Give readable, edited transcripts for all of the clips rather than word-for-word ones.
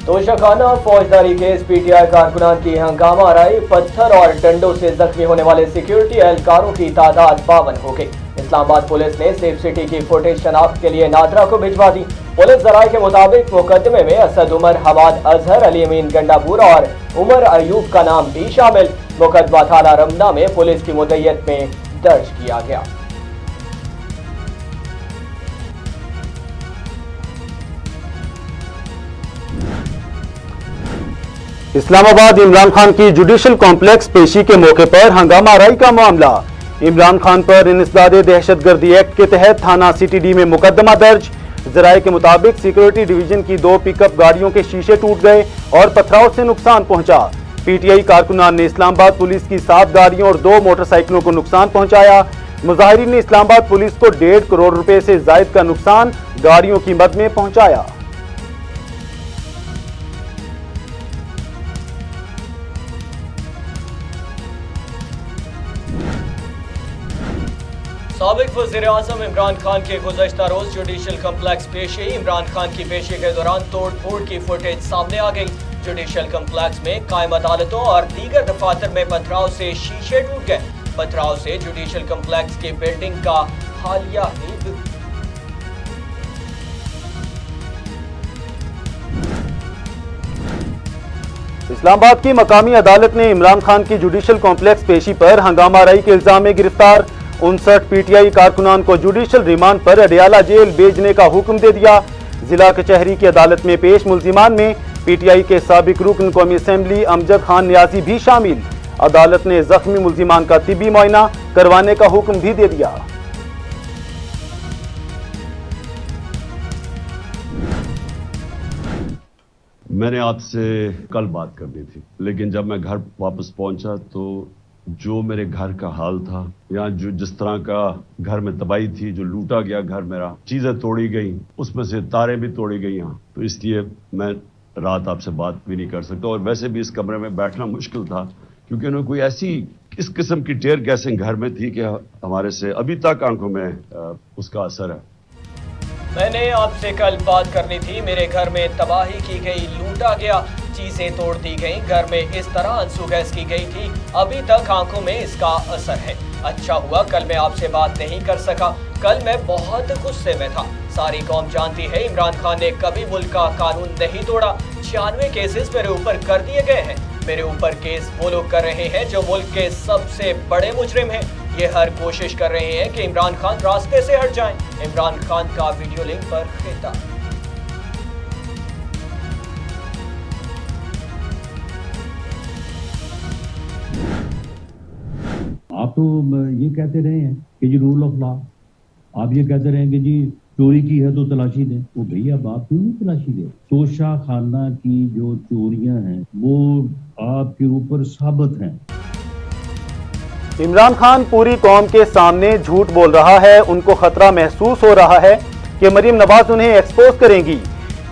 तोशाखाना फौजदारी case PTI कारकुनान की हंगामा आराई, पत्थर और डंडों से जख्मी होने वाले सिक्योरिटी एहलकारों की तादाद 52 हो गई। इस्लामाबाद पुलिस ने सेफ सिटी की फुटेज शनाख्त के लिए नादरा को भिजवा दी। पुलिस जराये के मुताबिक मुकदमे में असद उमर, हमाद अजहर, अली अमीन गंडापुर और उमर अयूब का नाम भी शामिल। मुकदमा थाना रमना में पुलिस की मुद्दत में दर्ज किया गया। इस्लामाबाद इमरान खान की जुडिशल कॉम्प्लेक्स पेशी के मौके पर हंगामा आराई का मामला। इमरान खान पर इंसदादे दहशतगर्दी एक्ट के तहत थाना सीटीडी में मुकदमा दर्ज। जराये के मुताबिक सिक्योरिटी डिवीजन की 2 पिकअप गाड़ियों के शीशे टूट गए और पथराव से नुकसान पहुंचा। पीटीआई कारकुनान ने इस्लामाबाद पुलिस की 7 गाड़ियों और 2 मोटरसाइकिलों को नुकसान पहुंचाया। मुजाहिरीन ने इस्लामाबाद पुलिस को 1.5 करोड़ रुपए से जायद का नुकसान गाड़ियों की मद में पहुंचाया। साबिक वज़ीर-ए-आज़म इमरान खान के गुज़श्ता रोज जुडिशल कम्प्लेक्स पेशी। इमरान खान की पेशी के दौरान तोड़ फोड़ की फुटेज सामने आ गई। जुडिशल कम्प्लेक्स में कायम अदालतों और दीगर दफातर में पथराव से शीशे टूट गए। पथराव से जुडिशल कम्प्लेक्स की बिल्डिंग का हालिया ही इस्लामाबाद की मकामी अदालत ने इमरान खान की जुडिशल कॉम्प्लेक्स पेशी पर हंगामा आराई के इल्जाम में गिरफ्तार 59 पीटीआई कारकुनान को जुडिशल रिमांड पर अडियाला जेल भेजने का हुक्म दे दिया। जिला कचहरी की अदालत में पेश मुल्जिमान में पीटीआई के साबिक रुकन कौमी असेंबली अमजद खान न्याजी भी शामिल। अदालत ने जख्मी मुल्जिमान का तिब्बी मुआयना करवाने का हुक्म भी दे दिया। मैंने आपसे कल बात करनी थी, लेकिन जब मैं घर वापस पहुंचा तो जो मेरे घर का हाल था, या जो जिस तरह का घर में तबाही थी, जो लूटा गया घर मेरा, चीजें तोड़ी गई, उसमें से तारें भी तोड़ी गई हैं, तो इसलिए मैं रात आपसे बात भी नहीं कर सकता। और वैसे भी इस कमरे में बैठना मुश्किल था क्योंकि उन्हें कोई ऐसी इस किस्म की टेयर गैसें घर में थी कि हमारे से अभी तक आंखों में उसका असर है। मैंने आपसे कल बात करनी थी। मेरे घर में तबाही की गई, लूटा गया, चीजें तोड़ दी गई, घर में इस तरह आंसू गैस की गई थी, अभी तक आंखों में इसका असर है। अच्छा हुआ कल मैं आपसे बात नहीं कर सका। कल मैं बहुत गुस्से में था। सारी कौम जानती है इमरान खान ने कभी मुल्क का कानून नहीं तोड़ा। 96 केसेस मेरे ऊपर कर दिए गए हैं। मेरे ऊपर केस वो लोग कर रहे हैं जो मुल्क के सबसे बड़े मुजरिम हैं। ये हर कोशिश कर रहे हैं कि इमरान खान रास्ते से हट जाएं। इमरान खान का वीडियो लिंक पर खिताब। आप तो ये कहते रहे हैं कि जी रूल ऑफ लॉ, आप ये कहते रहे हैं कि जी चोरी की है तो तलाशी दें। तो भैया आप क्यों नहीं तलाशी दें? तोशा खाना की जो चोरियां हैं वो आपके ऊपर साबित हैं। इमरान खान पूरी कौम के सामने झूठ बोल रहा है। उनको खतरा महसूस हो रहा है कि मरीम नवाज उन्हें एक्सपोज करेंगी।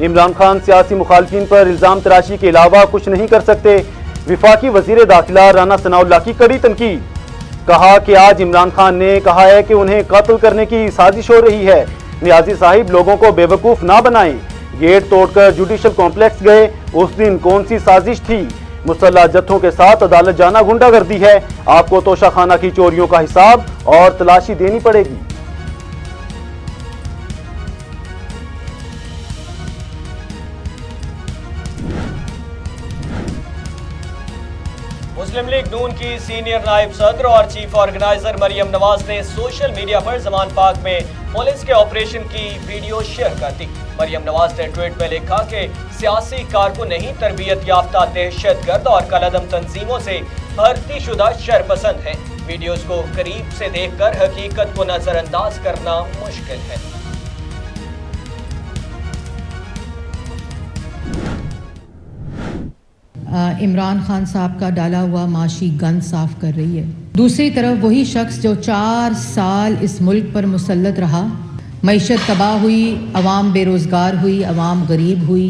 इमरान खान सियासी मुखालफिन पर इल्जाम तराशी के अलावा कुछ नहीं कर सकते। विफाकी वजीर दाखिला राना सनाउल्लाह की कड़ी तनकीद। कहा कि आज इमरान खान ने कहा है कि उन्हें कत्ल करने की साजिश हो रही है। नियाजी साहिब लोगों को बेवकूफ ना बनाएं। गेट तोड़कर जुडिशल कॉम्प्लेक्स गए, उस दिन कौन सी साजिश थी? मुसल्लह जत्थों के साथ अदालत जाना गुंडागर्दी है। आपको तोशाखाना की चोरियों का हिसाब और तलाशी देनी पड़ेगी। मुस्लिम लीग नून की सीनियर नायब सदर और चीफ ऑर्गेनाइजर मरियम नवाज ने सोशल मीडिया पर जमान पाक में पुलिस के ऑपरेशन की वीडियो शेयर कर दी। मरियम नवाज ने ट्वीट में लिखा कि सियासी कारकुन नहीं, तरबियत याफ्ता दहशतगर्द और कलअदम तंजीमों से भर्ती शुदा शरपसंद हैं। वीडियोस को करीब से देखकर हकीकत को नजरअंदाज करना मुश्किल है। इमरान खान साहब का डाला हुआ माशी गंद साफ कर रही है। दूसरी तरफ वही शख्स जो 4 साल इस मुल्क पर मुसल्लत रहा, मईशत तबाह हुई, अवाम बेरोज़गार हुई, अवाम गरीब हुई,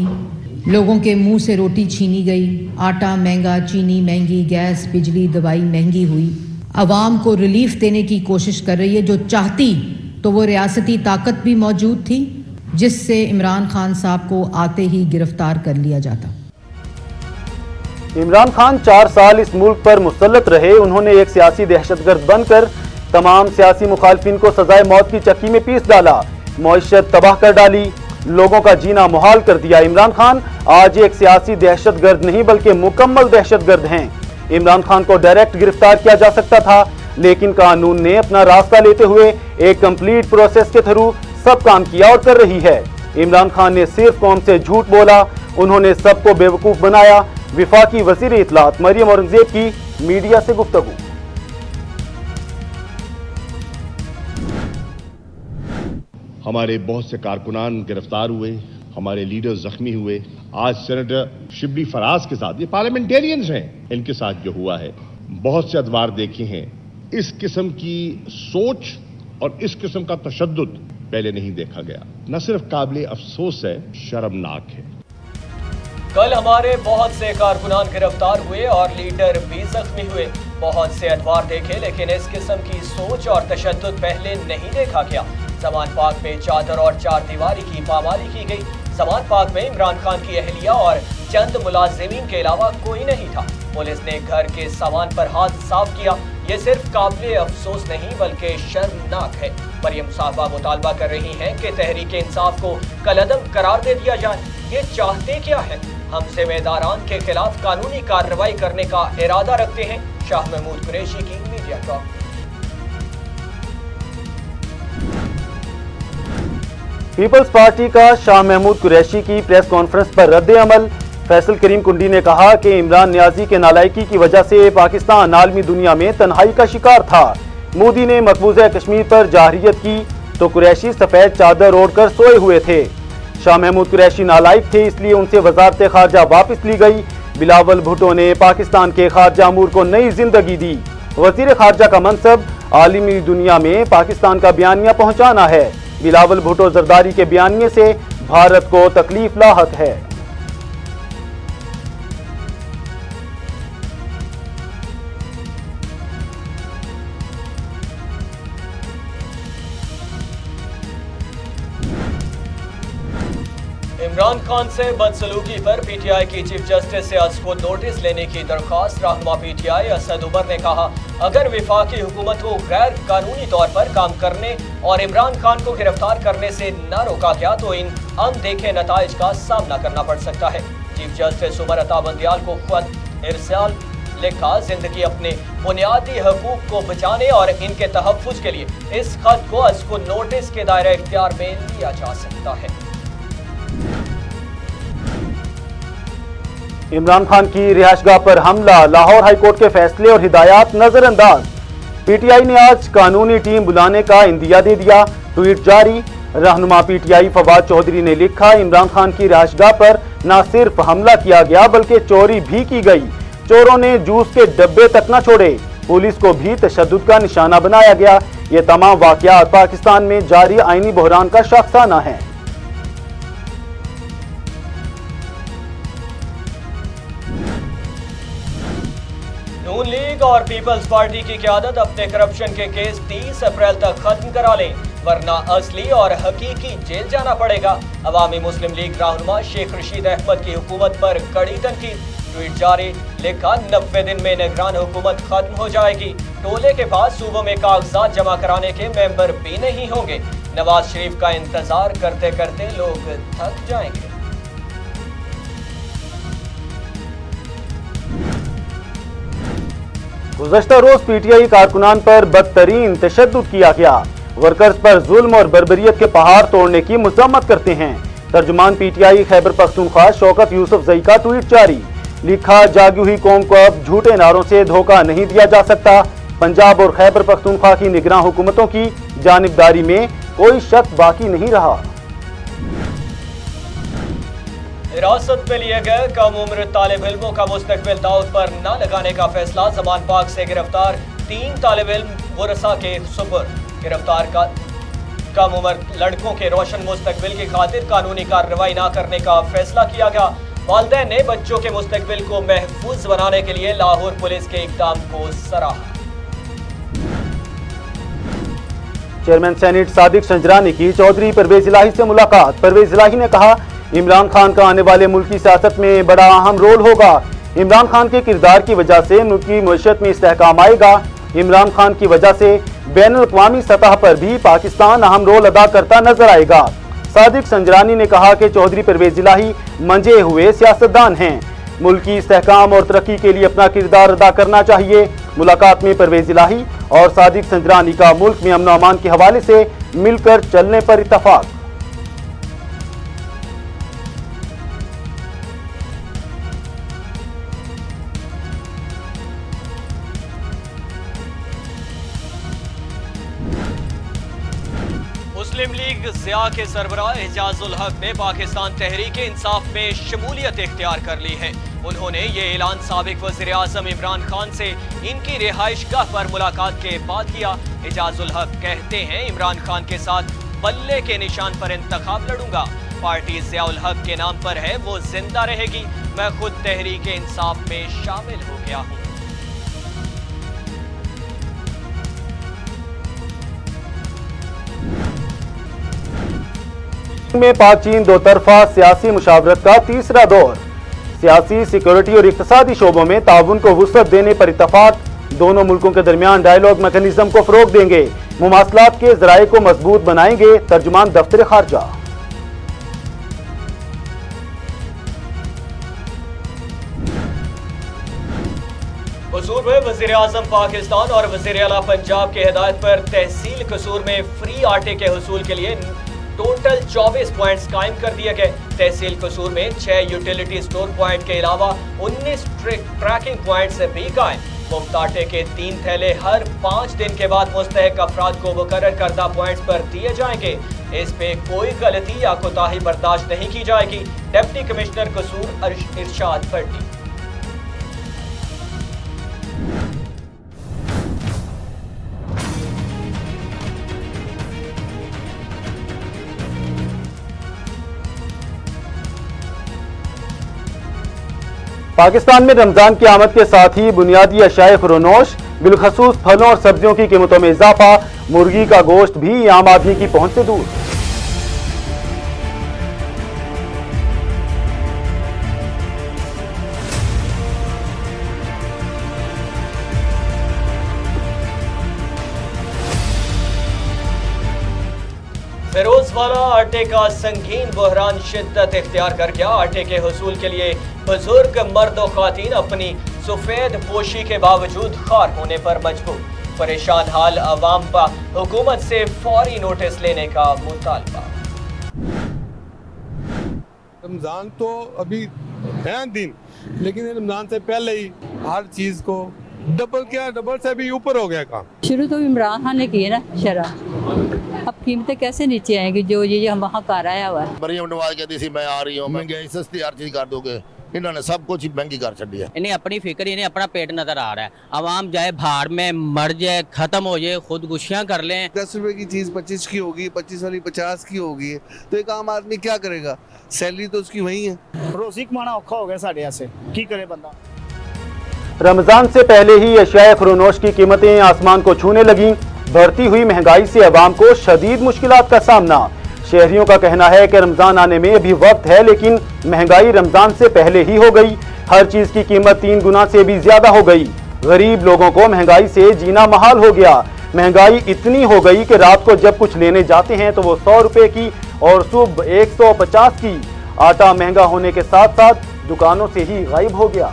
लोगों के मुंह से रोटी छीनी गई, आटा महंगा, चीनी महंगी, गैस बिजली दवाई महंगी हुई। अवाम को रिलीफ देने की कोशिश कर रही है। जो चाहती तो वो रियासती ताकत भी मौजूद थी, जिससे इमरान खान साहब को आते ही गिरफ्तार कर लिया जाता। इमरान खान 4 साल इस मुल्क पर मुसल्लत रहे। उन्होंने एक सियासी दहशतगर्द बनकर तमाम सियासी मुखालफिन को सजाए मौत की चक्की में पीस डाला, मईशत तबाह कर डाली, लोगों का जीना मुहाल कर दिया। इमरान खान आज एक सियासी दहशतगर्द नहीं बल्कि मुकम्मल दहशतगर्द हैं। इमरान खान को डायरेक्ट गिरफ्तार किया जा सकता था, लेकिन कानून ने अपना रास्ता लेते हुए एक कंप्लीट प्रोसेस के थ्रू सब काम किया और कर रही है। इमरान खान ने सिर्फ कौम से झूठ बोला, उन्होंने सबको बेवकूफ बनाया। विफाकी वजीर इत्तलात मरियम औरंगजेब की मीडिया से गुफ्तगू। हमारे बहुत से कारकुनान गिरफ्तार हुए, हमारे लीडर जख्मी हुए। आज सेनेटर शिबली फराज के साथ, ये पार्लियामेंटेरियंस हैं, इनके साथ जो हुआ है, बहुत से अदवार देखे हैं। इस किस्म की सोच और इस किस्म का तशद्दुद पहले नहीं देखा गया। न सिर्फ काबिल अफसोस है, शर्मनाक है। कल हमारे बहुत से कारकुनान गिरफ्तार हुए और लीडर भी जख्मी हुए। बहुत से अदवार देखे, लेकिन इस किस्म की सोच और तशद्दुद पहले नहीं देखा गया। जमान पाक में चादर और चार दीवारी की पामाली की गई। जमान पाक में इमरान खान की अहलिया और चंद मुलाजिमीन के अलावा कोई नहीं था। पुलिस ने घर के सामान पर हाथ साफ किया। ये सिर्फ काबिल अफसोस नहीं बल्कि शर्मनाक है। मरियम साहबा मुतालबा कर रही हैं कि तहरीक इंसाफ को कलअदम करार दे दिया जाए। ये चाहते क्या है? हम जिम्मेदारान के खिलाफ कानूनी कार्रवाई करने का इरादा रखते हैं। शाह महमूद कुरैशी की मीडिया टॉक। पीपल्स पार्टी का शाह महमूद कुरैशी की प्रेस कॉन्फ्रेंस पर रद्द अमल। फैसल करीम कुंडी ने कहा कि इमरान नियाजी के नालायकी की वजह से पाकिस्तान आलमी दुनिया में तन्हाई का शिकार था। मोदी ने मकबूजा कश्मीर पर जाहिरियत की तो कुरैशी सफेद चादर ओढ़कर सोए हुए थे। शाह महमूद कुरैशी नालायक थे, इसलिए उनसे वजारत खारजा वापस ली गई। बिलावल भुट्टो ने पाकिस्तान के खारजा अमूर को नई जिंदगी दी। वजीर खारजा का मनसब आलमी दुनिया में पाकिस्तान का बयानिया पहुंचाना है। बिलावल भुट्टो जरदारी के बयानिए से भारत को तकलीफ लाहक है। इमरान खान से बदसलूकी पर पीटीआई की चीफ जस्टिस से आज को नोटिस लेने की दरख्वास्त। रहनुमा पीटीआई असद उमर ने कहा, अगर विफाकी हुकूमत को गैर कानूनी तौर पर काम करने और इमरान खान को गिरफ्तार करने से न रोका गया तो इन अनदेखे नताइज का सामना करना पड़ सकता है। चीफ जस्टिस उमर अता बंदियाल को खत इरसाल लिखा, जिंदगी अपने बुनियादी हकूक को बचाने और इनके तहफ्फुज के लिए इस खत को आज को नोटिस के दायरे इख्तियार में लिया जा सकता है। इमरान खान की रिहाइशगाह पर हमला, लाहौर हाईकोर्ट के फैसले और हिदायत नजरअंदाज। पीटीआई ने आज कानूनी टीम बुलाने का इंदिया दे दिया, ट्वीट जारी। रहनुमा पीटीआई फवाद चौधरी ने लिखा, इमरान खान की रिहाइशगाह पर न सिर्फ हमला किया गया बल्कि चोरी भी की गई। चोरों ने जूस के डब्बे तक न छोड़े, पुलिस को भी तशद्दुद का निशाना बनाया गया। ये तमाम वाकयात पाकिस्तान में जारी आईनी बहरान का शाखसाना है। नून लीग और पीपल्स पार्टी की क़यादत अपने करप्शन के केस 30 अप्रैल तक खत्म करा लें, वरना असली और हकीकी जेल जाना पड़ेगा। अवामी मुस्लिम लीग रहनुमा शेख रशीद अहमद की हुकूमत पर कड़ी तनकीद। ट्वीट जारी, लिखा, 90 दिन में निगरान हुकूमत खत्म हो जाएगी। टोले के पास सूबों में कागजात जमा कराने के मेंबर भी नहीं होंगे। नवाज शरीफ का इंतजार करते करते लोग थक जाएंगे। गुज़श्ता रोज पीटीआई कारकुनान पर बदतरीन तशद्दुद किया गया। वर्कर्स पर जुल्म और बर्बरियत के पहाड़ तोड़ने की मज़म्मत करते हैं। तर्जुमान पीटीआई खैबर पख्तूनख्वा शौकत यूसुफ जई का ट्वीट जारी, लिखा, जागी हुई कौम को अब झूठे नारों से धोखा नहीं दिया जा सकता। पंजाब और खैबर पख्तूनख्वा की निगरान हुकूमतों की जानिबदारी में कोई शक बाकी नहीं रहा। हिरासत में लिए गए कम उम्र तालिब इल्मों का मुस्तकबिल दाऊद पर न लगाने का फैसला। जमान पाक से गिरफ्तार 3 तालिब इल्म वरसा के सुपुर्द। गिरफ्तार का कम उम्र लड़कों के रोशन मुस्तकबिल की खातिर कानूनी कार्रवाई न करने का फैसला किया गया। वालिदैन ने बच्चों के मुस्तकबिल को महफूज बनाने के लिए लाहौर पुलिस के इक़दाम को सराहा। चेयरमैन सेनेट सादिक संजरानी की चौधरी परवेज इलाही से मुलाकात। परवेज इलाही ने कहा, इमरान खान का आने वाले मुल्की सियासत में बड़ा अहम रोल होगा। इमरान खान के किरदार की वजह से मुल्की मईशत में इस्तेहकाम आएगा। इमरान खान की वजह से बैनुल-अक़वामी सतह पर भी पाकिस्तान अहम रोल अदा करता नजर आएगा। सादिक संजरानी ने कहा कि चौधरी परवेज इलाही मंजे हुए सियासतदान हैं, मुल्क की इस्तेहकाम और तरक्की के लिए अपना किरदार अदा करना चाहिए। मुलाकात में परवेज इलाही और सादिक संजरानी का मुल्क में अमन अमान के हवाले से मिलकर चलने पर इत्तफाक। मुस्लिम लीग ज़िया के सरबराह एजाजुल हक ने पाकिस्तान तहरीक इंसाफ में शमूलियत इख्तियार कर ली है। उन्होंने ये ऐलान साबिक वज़ीर आज़म इमरान खान से इनकी रिहाइशगाह पर मुलाकात के बाद किया। एजाजुल हक कहते हैं, इमरान खान के साथ बल्ले के निशान पर इंतखाब लड़ूंगा। पार्टी ज़िया उल हक के नाम पर है, वो जिंदा रहेगी। मैं खुद तहरीक इंसाफ में शामिल हो गया हूँ। में पाक चीन दो तरफा सियासी मुशावरत का तीसरा दौर। सियासी, सिक्योरिटी और इक्तिसादी शोबों में ताउन को वुसअत देने पर इत्तफाक। दोनों मुल्कों के दरमियान डायलॉग मैकेनिज्म को फरोग देंगे, मुमासलात के ज़राए को मजबूत बनाएंगे। तर्जुमान दफ्तर खारजा। कसूर में वज़ीर आज़म पाकिस्तान और वज़ीर आला पंजाब की हिदायत पर तहसील कसूर में फ्री आटे के हुसूल के लिए टोटल 24 पॉइंट्स कायम कर दिए गए। तहसील कसूर में 6 यूटिलिटी स्टोर पॉइंट के अलावा 19 ट्रैकिंग पॉइंट्स भी कायम। मुफ्त आटे के 3 थैले हर 5 दिन के बाद मुस्तहक अफराद को मुकर्रर करदा पॉइंट्स पर दिए जाएंगे। इस पे कोई गलती या कोताही बर्दाश्त नहीं की जाएगी। डिप्टी कमिश्नर कसूर इरशाद भट्टी। पाकिस्तान में रमजान की आमद के साथ ही बुनियादी अशाए खुरोनोश, बिलखसूस फलों और सब्जियों की कीमतों में इजाफा। मुर्गी का गोश्त भी आम आदमी की पहुंच से दूर। फिरोजवाला आटे का संगीन बहरान शिद्दत इख्तियार कर गया। आटे के हुसूल के लिए बुजुर्ग मर्द और खातीन अपनी सफेद पोशी के बावजूद खार होने पर मजबूर। परेशान हाल अवाम का हुकूमत से फौरी नोटिस लेने का मुतालबा। रमज़ान तो अभी है दिन, लेकिन रमज़ान से पहले ही हर चीज़ को डबल से भी ऊपर हो गया काम। शुरू तो इमरान खान ने किए ना शरह, अब कीमतें कैसे नीचे आएंगी जो ये हम वहाँ कर आया हुआ है। मरियम नवाज कहती थी मैं आ रही हूँ, महंगाई सस्ती हर चीज कर दोगे, इन्होंने सब कुछ महंगी कर छड़ी है। इन्हें अपनी फिक्र, इन्हें अपना पेट नजर आ रहा है। आवाम जाए भाड़ में मर जाए, खत्म हो जाए, खुद गुशियाँ कर लें। 10 रुपए की चीज 25 की होगी, 25 वाली 50 की होगी, तो एक आम आदमी क्या करेगा? सैलरी तो उसकी वही है। रोजी कमाना औखा हो गया साढ़े ऐसे की करे बंदा। रमजान से पहले ही अशियाए खुरोनोश की कीमतें आसमान को छूने लगीं। बढ़ती हुई महंगाई से अवाम को शदीद मुश्किलात का सामना। शहरियों का कहना है कि रमजान आने में अभी वक्त है, लेकिन महंगाई रमजान से पहले ही हो गई। हर चीज की कीमत 3 गुना से भी ज्यादा हो गई। गरीब लोगों को महंगाई से जीना महाल हो गया। महंगाई इतनी हो गई कि रात को जब कुछ लेने जाते हैं तो वो 100 रुपए की और सुबह 150 की। आटा महंगा होने के साथ साथ दुकानों से ही गायब हो गया।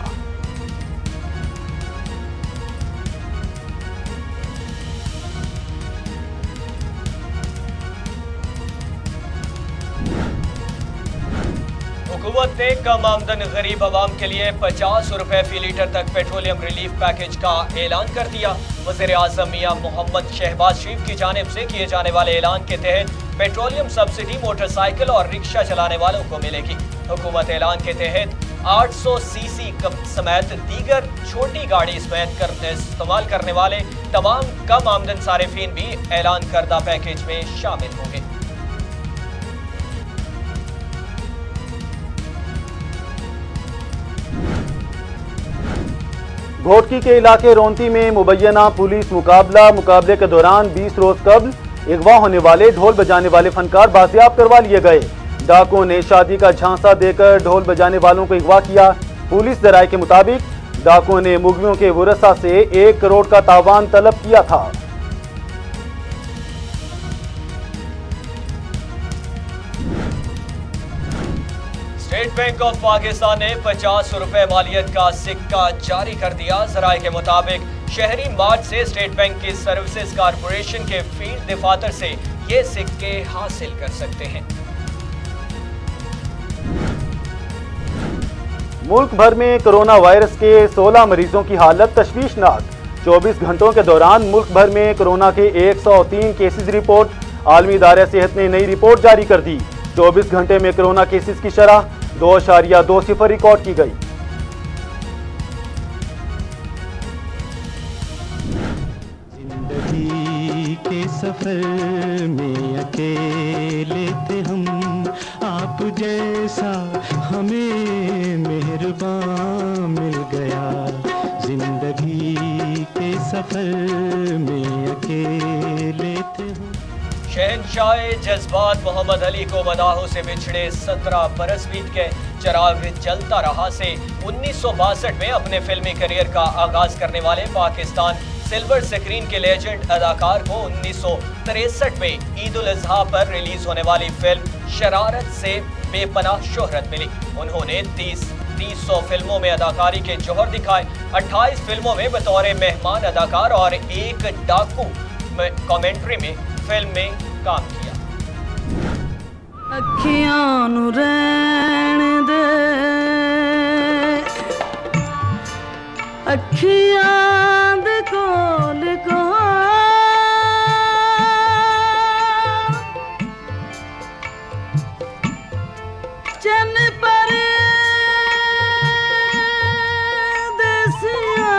हुकूमत ने कम आमदन गरीब आवाम के लिए 50 रुपए फी लीटर तक पेट्रोलियम रिलीफ पैकेज का ऐलान कर दिया। वज़ीर आज़म मियां मोहम्मद शहबाज शरीफ की जानिब से किए जाने वाले ऐलान के तहत पेट्रोलियम सब्सिडी मोटरसाइकिल और रिक्शा चलाने वालों को मिलेगी। हुकूमत ऐलान के तहत 800 सीसी समेत दीगर छोटी गाड़ी इस्तेमाल करने वाले तमाम कम आमदन सारिफीन भी ऐलान करदा पैकेज में शामिल होंगे। घोटकी के इलाके रोंती में मुबैना पुलिस मुकाबले के दौरान 20 रोज कबल अगवा होने वाले ढोल बजाने वाले फनकार बाजियाब करवा लिए गए। डाकुओं ने शादी का झांसा देकर ढोल बजाने वालों को अगवा किया। पुलिस जराये के मुताबिक डाकुओं ने मुगलों के वरसा से 1 करोड़ का तावान तलब किया था। स्टेट बैंक ऑफ पाकिस्तान ने 50 रुपए मालियत का सिक्का जारी कर दिया। जराये के मुताबिक शहरी मार्च से स्टेट बैंक की सर्विसेज कारपोरेशन के फील्ड दफातर से ये सिक्के हासिल कर सकते हैं। मुल्क भर में कोरोना वायरस के 16 मरीजों की हालत तशवीशनाक। 24 घंटों के दौरान मुल्क भर में कोरोना के 103 केसेस रिपोर्ट। आलमी इदारा सेहत ने नई रिपोर्ट जारी कर दी। 24 घंटे में कोरोना केसेस की शरह 2.20 रिकॉर्ड की गई। जिंदगी के सफर में अकेले थे हम, आप जैसा हमें मेहरबान मिल गया। जिंदगी के सफर में अकेले थे हम। शहंशाह जज्बात मोहम्मद अली को मदाहों से बिछड़े 17 बरस बीत गए। चिराग जलता रहा से 1962 में अपने फिल्मी करियर का आगाज करने वाले पाकिस्तान सिल्वर स्क्रीन के लेजेंड अदाकार को 1963 में ईद उल अजहा पर रिलीज होने वाली फिल्म शरारत से बेपनाह शोहरत मिली। उन्होंने 300 फिल्मों में अदाकारी के जौहर दिखाए। 28 फिल्मों में बतौर मेहमान अदाकार और एक डाकू कमेंट्री में फिल्म में काम किया। अखियां नू रहन दे, अखियां दे कोल कोल चन पर देसिया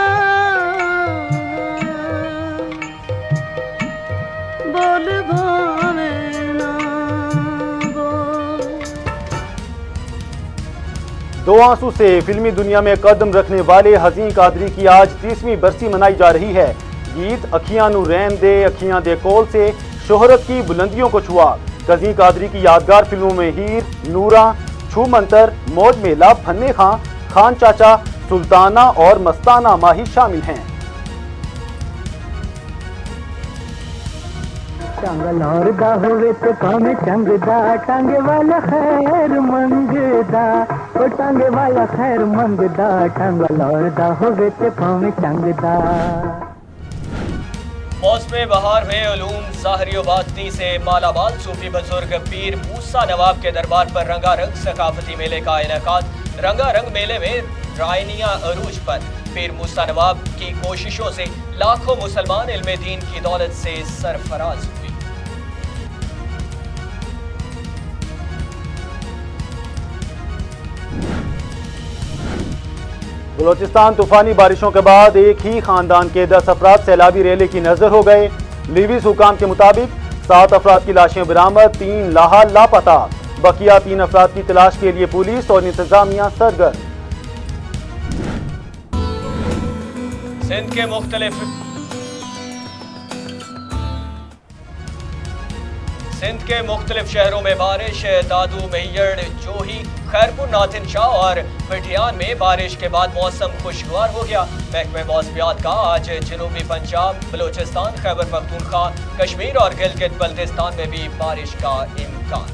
बोल भावे ना बोल। दो आंसू से फिल्मी दुनिया में कदम रखने वाले हसीन कादरी की आज 30वीं बरसी मनाई जा रही है। गीत अखियां नू रहन दे, अखियां दे कोल से शोहरत की बुलंदियों को छुआ। हसीन कादरी की यादगार फिल्मों में हीर, नूरा, छू मंतर, मौज मेला, फन्ने खां, खान चाचा, सुल्ताना और मस्ताना माही शामिल हैं। टंग लौरदा होवे तो कामे चंगदा, टांगे वाला खैर मंगदा, ओ टांगे वाला खैर मंगदा, टंग लौरदा होवे तो कामे चंगदा। मौसम बहार में उलूम ज़ाहरियोबादी से मालामाल सूफी बुजुर्ग पीर मूसा नवाब के दरबार पर रंगारंग सकाफती मेले का इनेकाद। रंगारंग मेले में रायनिया अरूज पर पीर मूसा नवाब की कोशिशों से लाखों मुसलमान इल्मे दीन की दौलत से सरफराज हुए। बलोचिस्तान तूफानी बारिशों के बाद एक ही खानदान के 10 अफराद सैलाबी रेले की नजर हो गए। लिवीज हुकाम के मुताबिक 7 अफराद की लाशें बरामद, 3 लापता। बकिया 3 अफराद की तलाश के लिए पुलिस और इंतजामिया सरगर्म। सिंध के मुख्तलिफ शहरों में बारिश। दादू, मैयड़, जोही, खैरपुर, नाथिन शाह और पिठियान में बारिश के बाद मौसम खुशगवार हो गया। महकमे मौसमियात का आज जनूबी पंजाब, बलूचिस्तान, खैबर पख्तूनख्वा, कश्मीर और गिलगित बल्तिस्तान में भी बारिश का इम्कान।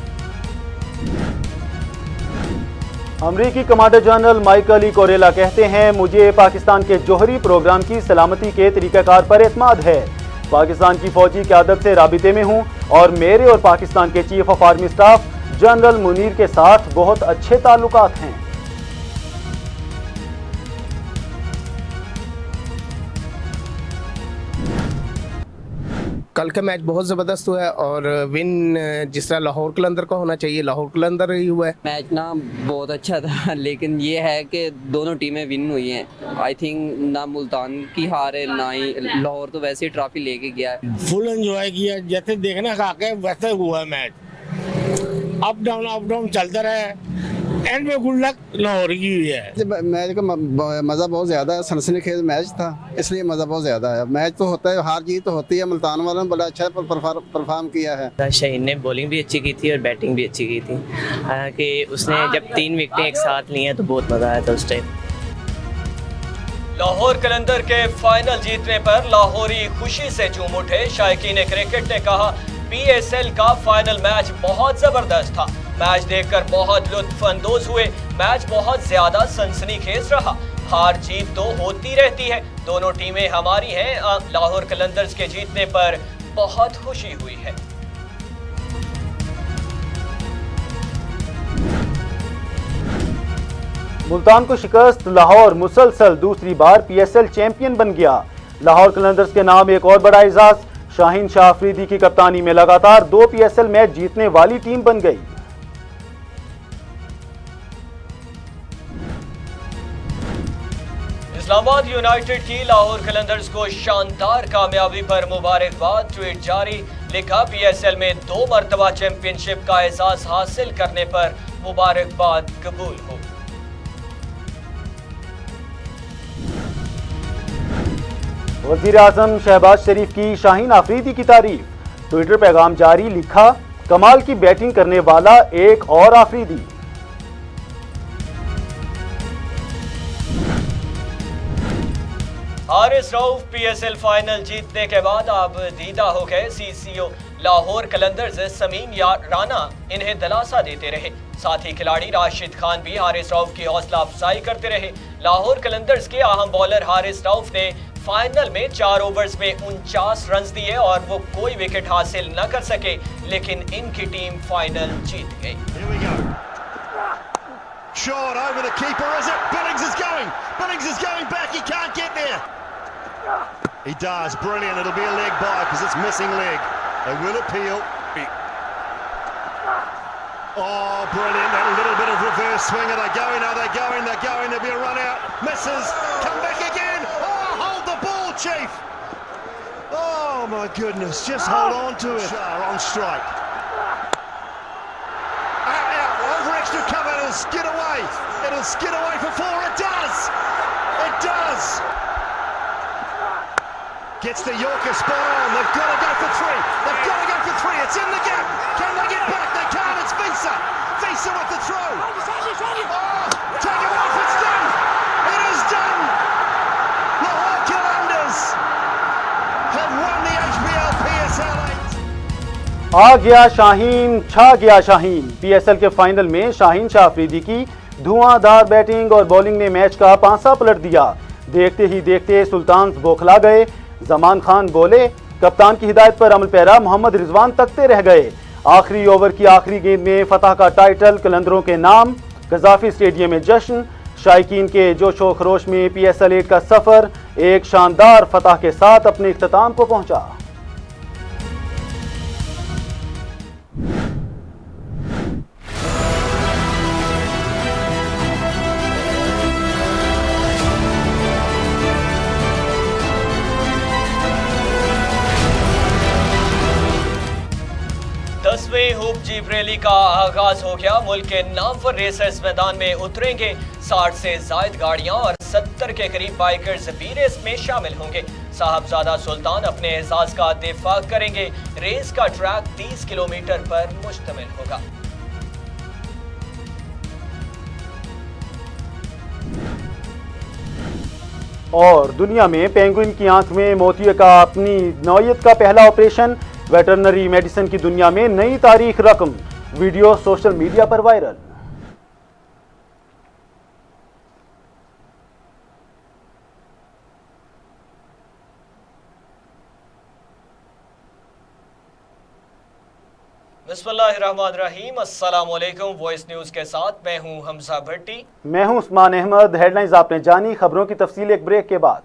अमरीकी कमांडर जनरल माइकल ई कोरेला कहते हैं, मुझे पाकिस्तान के जौहरी प्रोग्राम की सलामती के तरीक़ाकार पर एतमाद है। पाकिस्तान की फौजी क़यादत से राबिते में हूँ और मेरे और पाकिस्तान के chief of army staff general Munir के साथ बहुत अच्छे ताल्लुकात हैं। कल का मैच बहुत ज़बरदस्त हुआ है और विन जिस तरह लाहौर कलंदर का होना चाहिए लाहौर कलंदर ही हुआ है। मैच ना बहुत अच्छा था, लेकिन ये है कि दोनों टीमें विन हुई हैं। आई थिंक ना मुल्तान की हार है ना ही लाहौर, तो वैसे ही ट्रॉफी लेके गया है। फुल एंजॉय किया, जैसे देखने का वैसे हुआ मैच। अप डाउन चलता रहा है। एंड में गुड लक लाहौर की हुई है। मैच का मज़ा बहुत ज़्यादा है, सनसनीखेज मैच था, इसलिए मज़ा बहुत ज़्यादा है। मैच तो होता है, हार जीत तो होती है। मुल्तान वालों ने बड़ा अच्छा परफॉर्म किया है। शाहीन ने बॉलिंग भी अच्छी की थी और बैटिंग भी अच्छी की थी, कि उसने जब 3 विकेटें एक साथ ली हैं तो बहुत मज़ा आया था उस टाइम। लाहौर कलंदर के फाइनल जीतने पर लाहौरी खुशी से झूम उठे। शायकीन क्रिकेट ने कहा, PSL का फाइनल मैच बहुत जबरदस्त था। मैच देखकर बहुत लुत्फ अंदोज हुए। मैच बहुत ज्यादा सनसनीखेज रहा। हार जीत तो होती रहती है, दोनों टीमें हमारी हैं। लाहौर कलंदर्स के जीतने पर बहुत खुशी हुई है। मुल्तान को शिकस्त, लाहौर मुसलसल दूसरी बार PSL चैंपियन बन गया। लाहौर कलंदर्स के नाम एक और बड़ा एजाज। शाहीन शाह अफरीदी की कप्तानी में लगातार 2 PSL मैच जीतने वाली टीम बन गई। इस्लामाबाद यूनाइटेड की लाहौर कलंदर्स को शानदार कामयाबी पर मुबारकबाद। ट्वीट जारी, लिखा, PSL में 2 मरतबा चैंपियनशिप का एजाज हासिल करने पर मुबारकबाद कबूल हो। वज़ीर आज़म शहबाज शरीफ की शाहीन अफरीदी की तारीफ। ट्विटर पैगाम जारी, लिखा, कमाल की बैटिंग करने वाला एक और अफरीदी। हारिस रऊफ PSL फाइनल जीतने के बाद अब दीदा हो गए। CCO लाहौर कलंदर्स समीम राना इन्हें दिलासा देते रहे। साथ ही खिलाड़ी राशिद खान भी हारिस रऊफ की हौसला अफजाई करते रहे। लाहौर कलंदर्स के अहम बॉलर हारिस रऊफ ने फाइनल में 4 ओवर्स में 49 रन दिए और वो कोई विकेट हासिल न कर सके, लेकिन इनकी टीम फाइनल जीत गई। Short over the keeper, is it? Billings is going back, he can't get there. He does, brilliant, it'll be a leg by because it's missing leg. They will appeal. Oh, brilliant, that little bit of reverse swing. Are they going, there'll be a run out. Misses, come back again. Oh, hold the ball, Chief. Oh my goodness, just hold on to it. Shah on strike. Over extra cover, it'll skid away. It'll skid away for 4. It does. It does. Gets the Yorker spot on. They've got to go for 3. They've got to go for 3. It's in the gap. Can they get back? They can't. It's Visa. Visa with the throw. Oh, take it off. It's done. It is done. Lahore Qalandars have won the HBL PSL 8. आ गया शाहीन, छा गया Shaheen. PSL के final में शाहीन शाह अफरीदी की धुआंधार batting और bowling ने match का पांसा पलट दिया। देखते ही देखते सुल्तान बौखला गए। जमान खान बोले, कप्तान की हिदायत पर अमल पैरा मोहम्मद रिजवान तकते रह गए। आखिरी ओवर की आखिरी गेंद में फतह का टाइटल कलंदरों के नाम। कजाफी स्टेडियम में जश्न। शायकीन के जोशो खरोश में PSL 8 का सफर एक शानदार फतह के साथ अपने इख्तिताम को पहुंचा। हूप जीप रैली का आगाज हो गया। मुल्क के नामवर रेसर्स मैदान में उतरेंगे। 60 से जायद गाड़ियां और 70 के करीब बाइकर्स भी रेस में शामिल होंगे। साहबजादा सुल्तान अपने एजाज का दिफा करेंगे। रेस का ट्रैक 30 किलोमीटर पर मुश्तमिल होगा। और दुनिया में पेंगुइन की आंख में मोतिया का अपनी नौयत का पहला ऑपरेशन। वेटरनरी मेडिसिन की दुनिया में नई तारीख रकम। वीडियो सोशल मीडिया पर वायरल। बिस्मिल्लाहिर्रहमानिर्रहीम, अस्सलाम वालेकुम। वॉइस न्यूज के साथ मैं हूं हमजा भट्टी। मैं हूं उस्मान अहमद। हेडलाइंस आपने जानी, खबरों की तफसील एक ब्रेक के बाद।